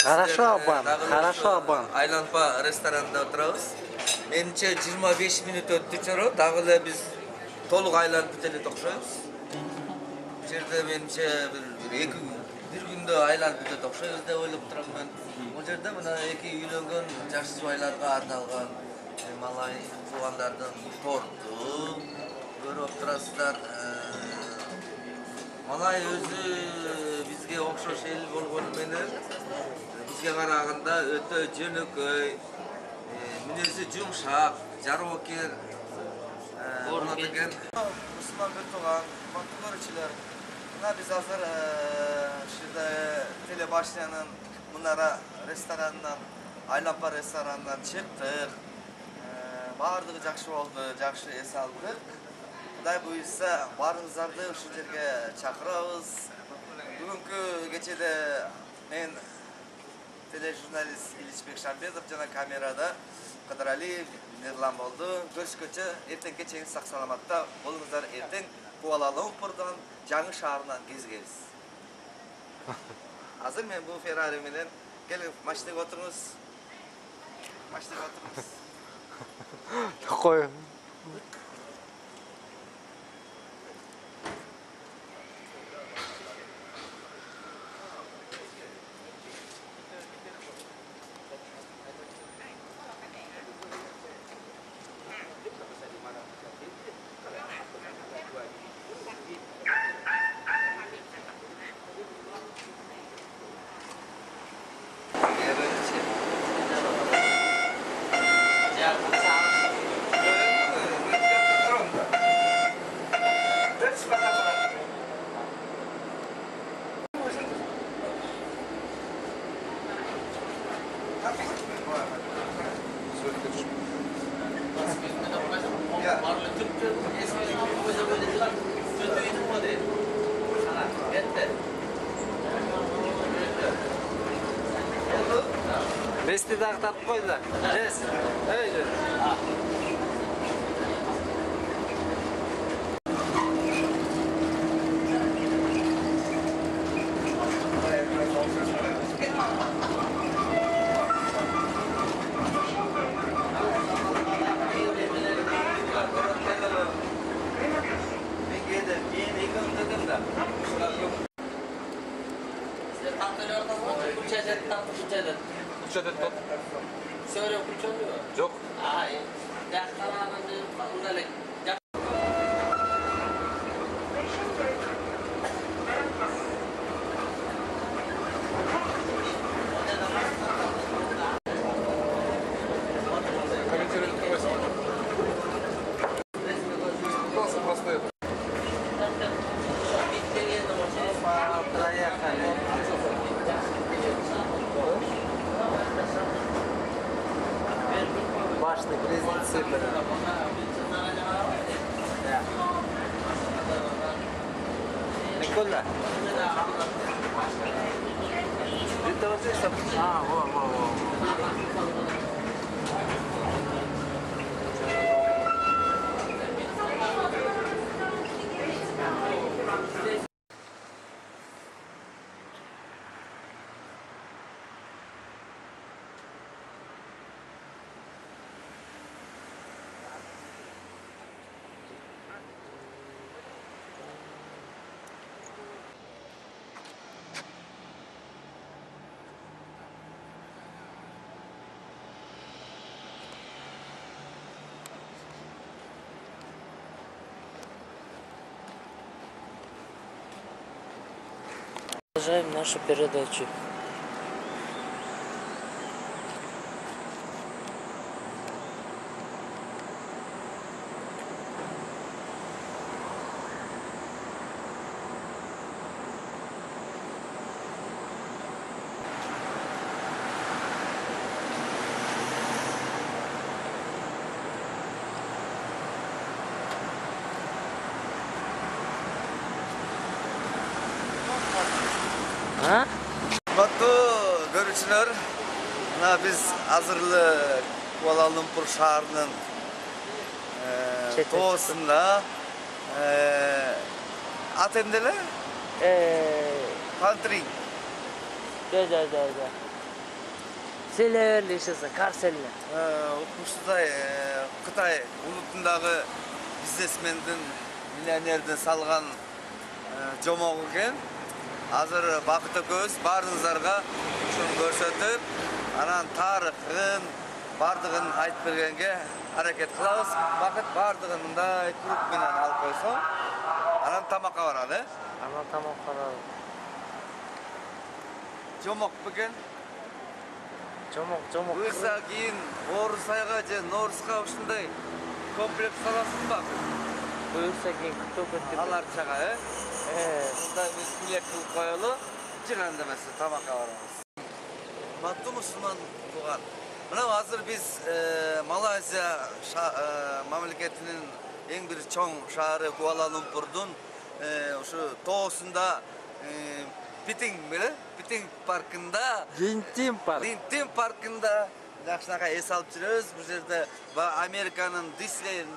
Хорошо, Абан. Хорошо, Абан. Aylanpa restoranda oturabız. Menimçe 25 minut öttü çoro. Dagı da biz толук aylanıp biteli tokşoyuz. Bu yerde menimçe bir günde aylanıp biteli tokşoyuz dep oylop turam ben. Bu yerde mına eki üylөнгөн жаш жубайларга арналган малай туугандардын торту көрүп турасыздар. Малай өзү бизге окшош эл болгону менен бизге караганда өтө жөнөкөй, мүнөзү жумшак, жароокер болот экен. Мусулман бир тууган, кымбаттуу көрүүчүлөр, мына биз азыр ушунда телебашнянын Мунара ресторанынан, Aylanpa ресторанынан чыктык. Баардыгы жакшы болду, жакшы эс алдык. Кудай буйрса, баарыңыздарды ушул жерге чакырабыз. Бүгүнкү кечеде мен тележурналист Иличбек Шамбетов жана камерада Кыдыралиев, Мирлан болду. Көрүшкөнчө эртең кечеңиз сак саламатта болуңуздар. Эртең Куала-Лумпурдан жаңы шаарынан кезигебиз. Азыр мен бул Феррари менен келип машинага отуруңуз. Машинага отуруңуз. Такой. Besti de aktarıp koydular. Yes. Öyle. Uçadet tot. Söyle uçuyor. Yok. Ay. Yakalanan udalık. Башни близнецы. Никола. Это вот это. Во. Продолжаем нашу передачу. Kıymetli görüşçüler, biz hazırlı Kuala-Lumpur şaharının doğusunda at emdeler? country. Да. Селерлі ішесі, карселі. Укмуштудай Кытай улутундагы бизнесмендин, миллионердин салган жомогу экен. Азыр Бакыт экөөбүз баарыңыздарга ушуну көрсөтүп, анан тарыхын бардыгын айтып бергенге аракет кылабыз. Бакыт бардыгын мындай круг менен алып койсоң, анан тамакка баралы. Анан тамақ қарады. Жомок бекен. Жомок. Буйса кийин Орусайга же Норусга ушундай комплекс саласызбы? Бұйырса кейін күтіп өтті. Аларчага, Мындай биз билет кылып коелу, жыган демесе тамакка барабыз. Урматтуу мусулман тууган. Мына азыр биз Малайзия мамлекетинин эң бир чоң шаары Куала-Лумпурдун ушу тоосунда Питинг паркында, Линтин паркында жакшынака эс алып жүрөбүз. Бул жерде Американын Диснейленд,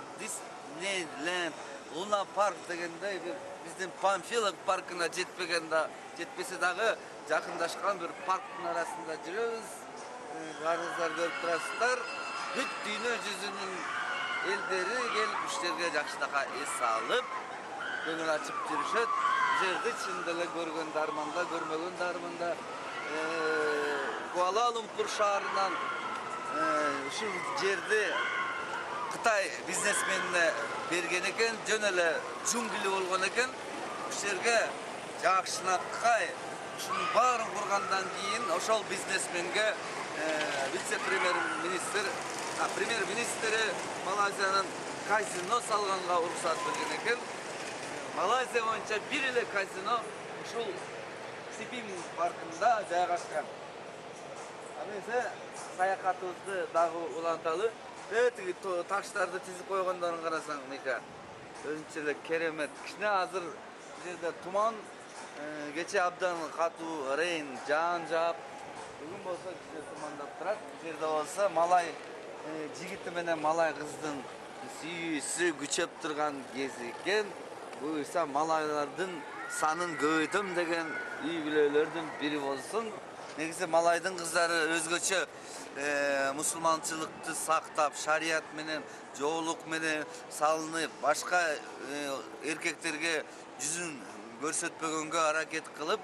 Луна парк дегендей биздин Памфилов паркына жетпесе дагы жакындашкан бир парктын арасында жүрөбүз. Баарыңыздар көрүп турасыздар. Бүт дүйнө жүзүнүн элдери келип уштерге жакшынака эс алып, көңүл ачып жүрүшөт. Жерди чында эле көргөн дарманда, көрмөгөн дарманда Куала-Лумпур шаарынан ушул жерди Кытай бизнесменине берген экен, жөн эле жунгли болгон экен. Ушул жерге жакшынакай ушунун баарын кургандан кийин ошол бизнесменге премьер-министри Малайзиянын казино салганга уруксат берген экен. Малайзия боюнча бир эле казино ушул Сипин паркында жайгашкан. Эмесе саякатыбызды дагы уланталы. Тиги таштарды тизип койгондорун карасаң, Мика. Өзүнчө эле керемет. Кичине азыр бул жерде туман, кече абдан катуу рейн жаан жаап, бүгүн болсо кичине тумандап турат. Бул жерде болсо малай жигити менен малай кыздын сүйүүсү күчөп турган кези экен. Буйса малайлардын санын көбөйтөм деген үй бүлөлөрдүн бири болсун. Негизи малайдын кыздары өзгөчө мусулманчылыкты сактап, шарият менен, жоолук менен салынып, башка эркектерге жүзүн көрсөтпөгөнгө аракет кылып,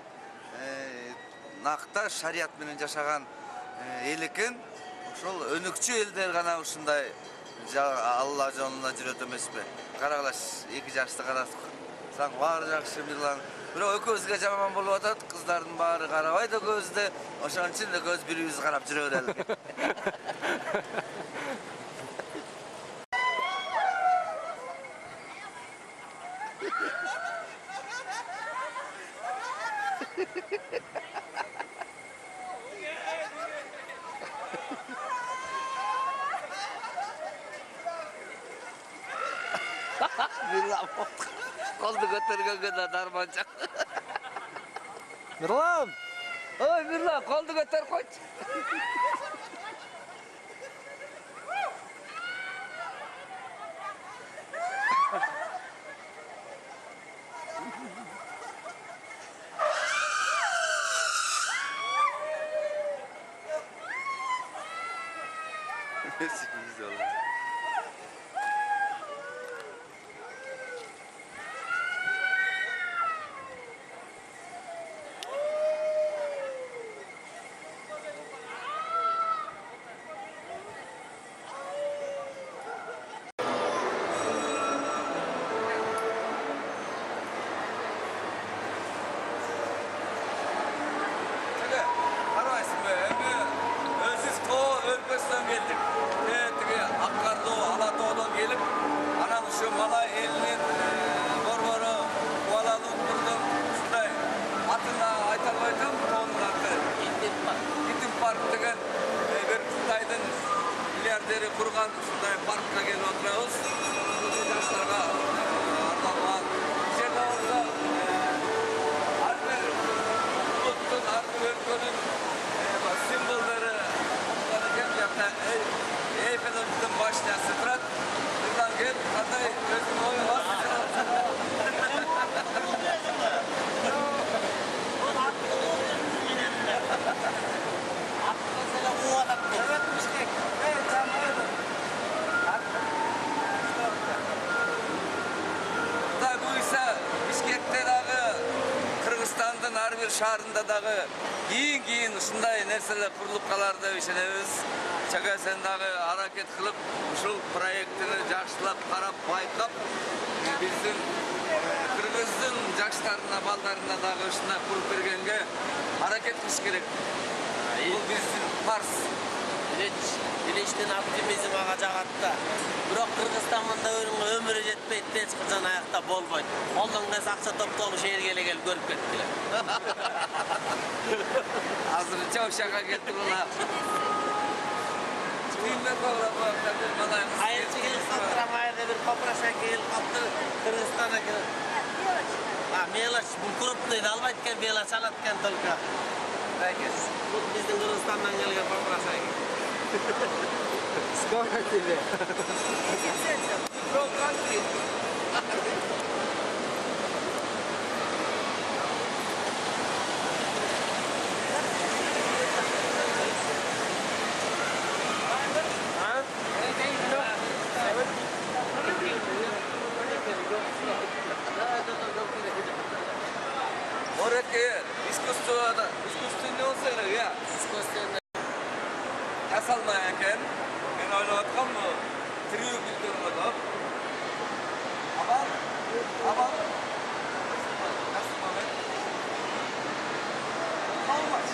накта шарият менен жашаган эл экен. Ошол өнөкчү элдер гана ушундай Алла жолунда жүрөт эмеспи? Карагылаш, эки жашты карасаң баары жакшы Мирлан. Бирок экөөбүзгө жаман болуп атат, кыздардын баары карабайт экөөбүздү. Ошон үчүн экөөбүз бири-бирибизди карап жүрө берели. Koldu götürgönge de darmanca. Мирлан! Oy Mirlan, koldu götür koç. Güzel oldu. Geldik. Akkardo, Alato'dan gelip, anan şu Malay elinin Borboro, Kuala-Lumpur'dan şunday atına aytalbaytam, onun adı Gitim Park degen bir Kıtay'dan milyarderi kurgan şunday parkka gelip oturabız. Yaşlarga arlangan. Жерде olsa her bir ulutun, her bir ülkenin simbolları Eyfel'in başına sıfırat. Buradan gel, Hatay gözüm oyu var. bir şaharında dağı keyin uşunday nerseler kurulup kalar dep işenebiz. Çaka sen dağı hareket kılıp uşul proyektini jakşılap karap baykap bizim Kırgızdın jaşlarına ballarına dağı uşuna kurup bергenge hareket kılış gerek. Bu bizim pars. Bileşten optimizm ağa jagatta. Biroq Kırgızstanda ömürü jetpeydi, hech qachon ayakta bolboydi. Ondan gaz akça toptolup şehir gele görüp ketdiler. Hazır çok şaka gitti buna. Kıymet olarak bana Ayırcı gelip kaldıramaydı bir koprasa gelip kaldı Kırgızstan'a gelip. Melaç bu kuruptaydı, albaytken melaç alatken tolka. Bu bizden Kırgızstan'dan gelip koprasa gelip. Сколько тебе? From country. Oraya искусственный olsa ya. Yasalmayaken ben oynavatkan mı? Trio bildirim adam. Ama nasıl Mehmet? How much?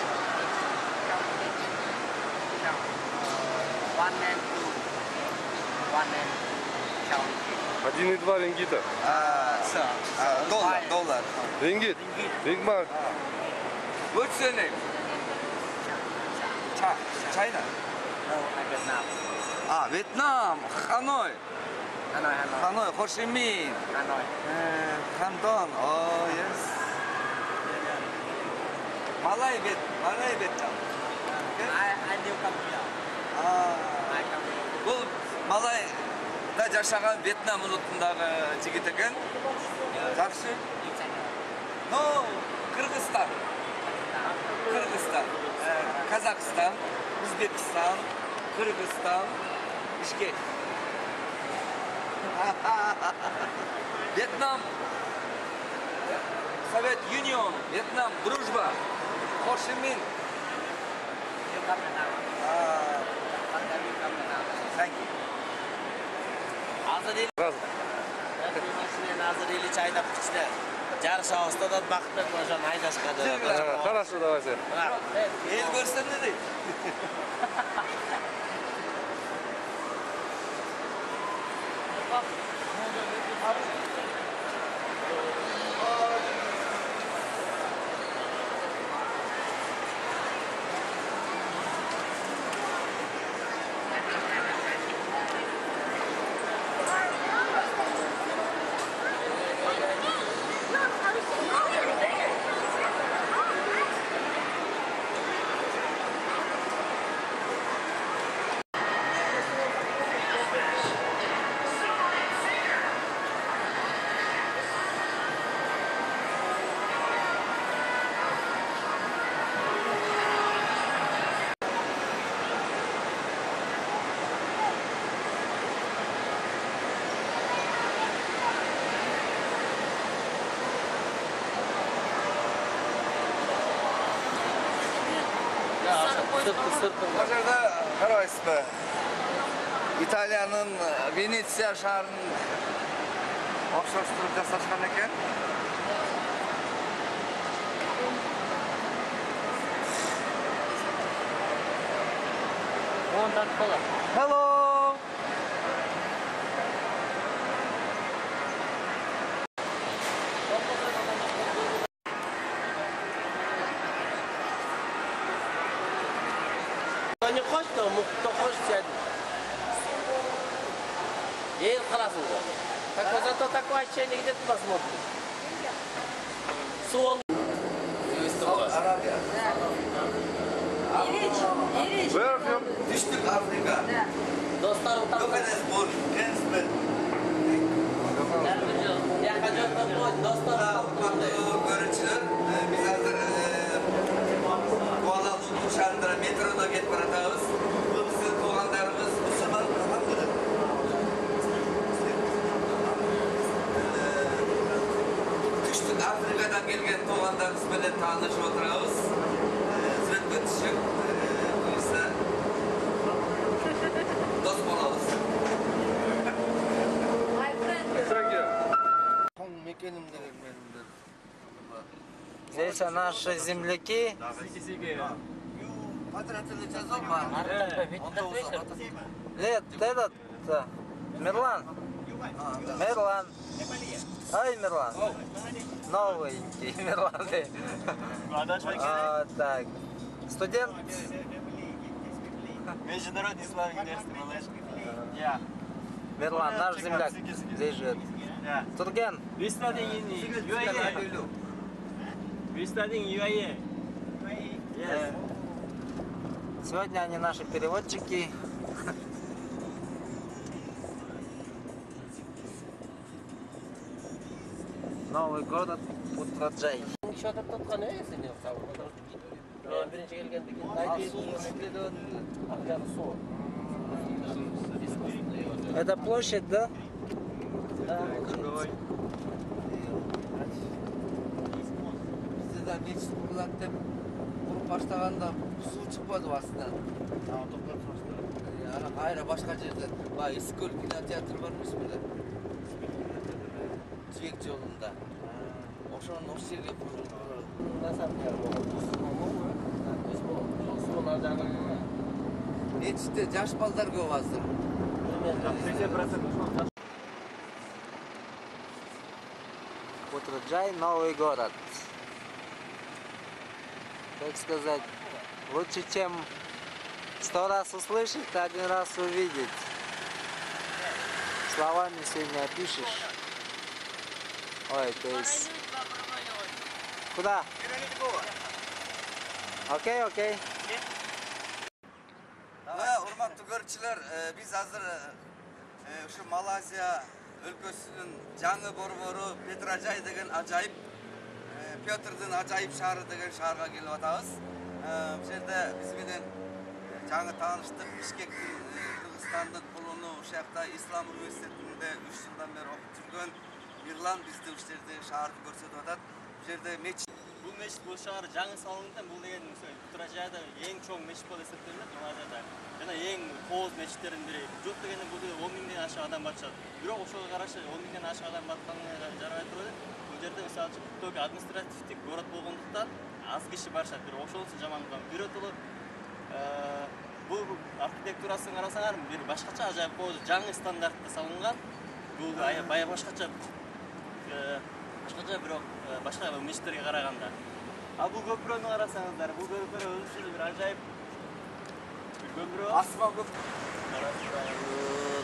One and two. One and count. 1,2 рингита. Доллар. Рингит. Рингмарк. What's your name? China. No, Vietnam. Vietnam. Hanoi. Hanoi. Hanoi. Ho Chi Minh. Hanoi. Canton. Oh yes. Malay Vietnam. I do come here. I come here. Bu Malay'da yaşayan Vietnam ulutundagi jigit ekan. Жақсы. No, Kırgızstan. Kazakistan, Uzbekistan, Kırgızstan, Bishkek. Vietnam, Soviet Union, Vietnam, Дружба, Ho Chi Minh. You come now. One time you come now. Thank you. Hazır değil. Раз. Hazır değil çayda içler. Jarış ağızda da baktık hocam haydaş kadar. Хорошо, давайте. El görsen ne değil? Hozirda qaraysiz, İtalyanın Venetsiya shahrini o'xshashtirib jasashgan ekan. Ondan kola. Hello. Не хочешь, то хочешь сядь. Ей красный. Так вот зато такое ощущение где-то посмотрим. Сон. Arabia. Where from? Düştük Afrika. Dostlarım tam. Johannesburg, Johannesburg. Yakacak da bu dostlarım. Görüntüler. Biz hazır Kuala Lumpur şehrinde metroda gitip baratağız. Bu bizim doğanlarımız Müslüman kalandır. Düştük Afrika'dan kelgen toogandarybız bilen taanyşyp oturabız. Sürekli düşüp, buyursa dost bolabız. Thank you. Тоң мекеним деген менимдер. Здесь наши земляки. Патриотиле жазам бар. Лет, этот, Мирлан. Мирлан. Ай, Мирлан. Новенький Мирлан. Так. Студент? Международный исламский университет. Мирлан, наш земляк. Здесь живет. Турген. We studying in UAE. We studying UAE. Yes. Сегодня они наши переводчики. Новый город Путраджай. Это площадь, да? Bizde de meclis kurulat dep kurup başlaganda su çıkmadı aslında. Yani hayra başka yerden. Bak İskol Kino Teatr varmış bile. Civek yolunda. Oşonun o yerge Нечте жаш балдар көп азыр. Путраджай, новый город. Так сказать, лучше, чем 100 раз услышать, 1 раз увидеть. Словами все не опишешь. Ой, то есть... Куда? Окей, окей. Урматтуу көрүүчүлөр, биз азыр ушу Малайзия өлкөсүнүн жаңы борбору Петражай деген ажайып, Петрдин ажайып шаары деген шаарга келип атабыз. Бул жерде биз менен жаңы тааныштык, Бишкектин Кыргызстандын кулуну, ушул жакта Ислам университетинде 3 жылдан бери окуп жүргөн Мирлан бизди ушул жерде шаарды көрсөтүп атат. Бул жерде мечит. Бұл мешіт бұл шағыр жаңы салынған, бұл деген Путраджайда ең чоң мешіт болып есептелінеді Малайзияда. Жана ең қоғыз мешіттердің бірі. Жоқ дегенде бұл 10 миңден ашық адам батышады. Бирок ошого карашы 10 миңден ашық адам батканына жарабай турат. Бұл жерде мисалы токи административдик город болгондуктан аз киши барышат. Бирок ошонусу жамандыгы бирөтүлү бұл архитектурасын карасаңар бир башкача ажайып коюу жаңы стандартта салынган. Бұл бая башкача бирок башка мешиттерге караганда. А бул көпүрөнү карасаңыздар, бул көпүрө өзүнчө бир ажайып көпүрө. Асма көп.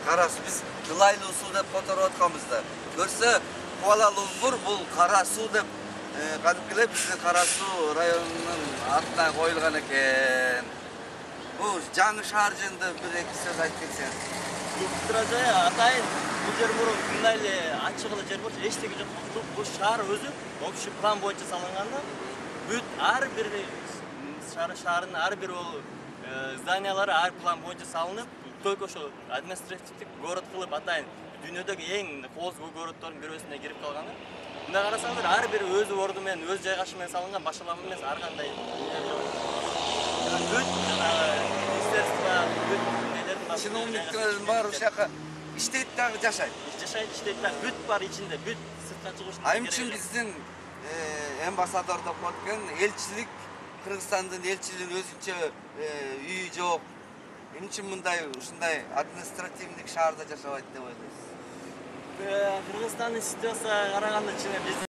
Карасы биз Жылайлуу суу деп которуп атканбыз да. Көрсө Куала-Лумпур бул Кара суу деп кадимкилеп биздин Кара суу районунун атына коюлган экен. Бул жаңы шаар жөнүндө бир-эки сөз айтып кетсеңиз. Путраджай атайын бул жер мурун мындай эле ачык эле жер болчу, эчтеке жок. Бул шаар өзү общий план боюнча салынган да. Бүт ар бир шаардын ар бир зданиялары ар план боюнча салынып, только ошо административдик город кылып атайын дүйнөдөгү эң кооз городдордун бирөөсүнө кирип калган. Мында карасаңыздар ар бир өз орду менен, өз жайгашы менен салынган, башкалар эмес, ар кандай бүт министерство, бүт нелердин Чиновниктер бар ушул жака иштейт дагы жашайт. Жашайт, иштейт дагы бүт бар ичинде, бүт сыртка чыгыш. Айым үчүн биздин амбассадор деп коткон элчилик, Кыргызстандын элчилигинин өзүнчө үйү жок. Эмне үчүн мындай ушундай административдик шаарда жашабайт деп ойлойсуз? Кыргызстандын ситуацияга караганда чын биз